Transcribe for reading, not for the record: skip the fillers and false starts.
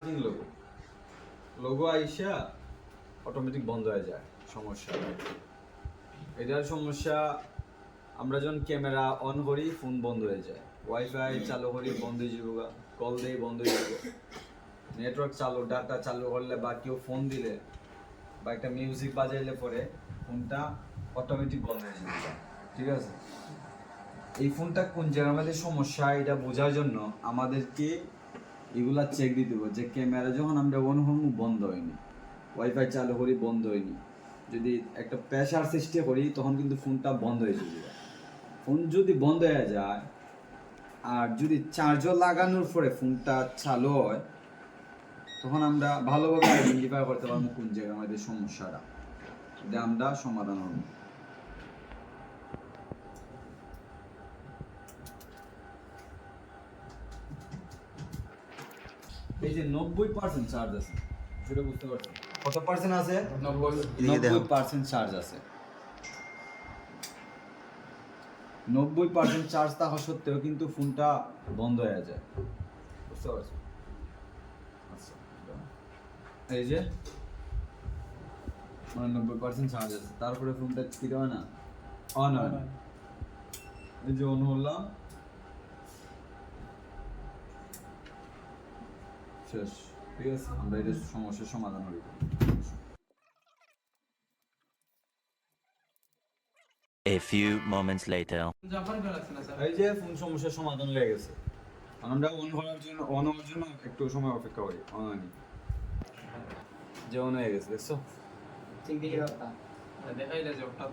Logo logo আইসা automatic বন্ধ হয়ে যায় সমস্যা। এটার সমস্যা আমরা যখন ক্যামেরা অন করি ফোন বন্ধ হয়ে যায়, ওয়াইফাই চালু করি বন্ধ হয়ে যাবো, কল দিয়ে বন্ধ হয়ে যাবো, নেটওয়ার্ক চালু ডাটা চালু করলে বা কেউ ফোন দিলে বা একটা মিউজিক বাজাইলে পরে ফোনটা অটোমেটিক বন্ধ হয়ে যাবে। ঠিক আছে, এই ফোনটা কোন জায়গার মধ্যে সমস্যা এটা বোঝার জন্য আমাদেরকে এগুলা চেক দিতে হবে যে ক্যামেরা যখন আমরা অন হবো বন্ধ হয়নি, ওয়াইফাই চালু করি বন্ধ হয়নি, যদি একটা প্রেসার সৃষ্টি করি তখন কিন্তু ফোনটা বন্ধ হয়ে যাবে। ফোন যদি বন্ধ হয়ে যায় আর যদি চার্জও লাগানোর পরে ফোনটা চালু হয় তখন আমরা ভালোভাবে আইডেন্টিফাই করতে পারবো কোন জায়গায় আমাদের সমস্যাটা, এটা আমরা সমাধান হবে। এই যে 90% চার্জ আছে, সেটা বুঝতে পারছেন? কত পার্সেন্ট আছে? 90% চার্জ আছে। 90% চার্জ থাকা সত্ত্বেও কিন্তু ফোনটা বন্ধ হয়ে যায়, বুঝতে পারছেন? আচ্ছা, এই যে 90% চার্জ আছে, তারপরে ফোনটা কি হয় না, অন হয় না। এই যে অন হলাম, শেষ। ঠিক আছে, আমরা এটা সমস্যার সমাধান হইব। A few moments later. এই যে ফোন সমস্যার সমাধান হয়ে গেছে, আমরা অন হওয়ার জন্য একটু সময় অপেক্ষা করি। অন হয়নি, যে অন হয়ে গেছে, দেখছো? ঠিক দেখাইলে যে হঠাৎ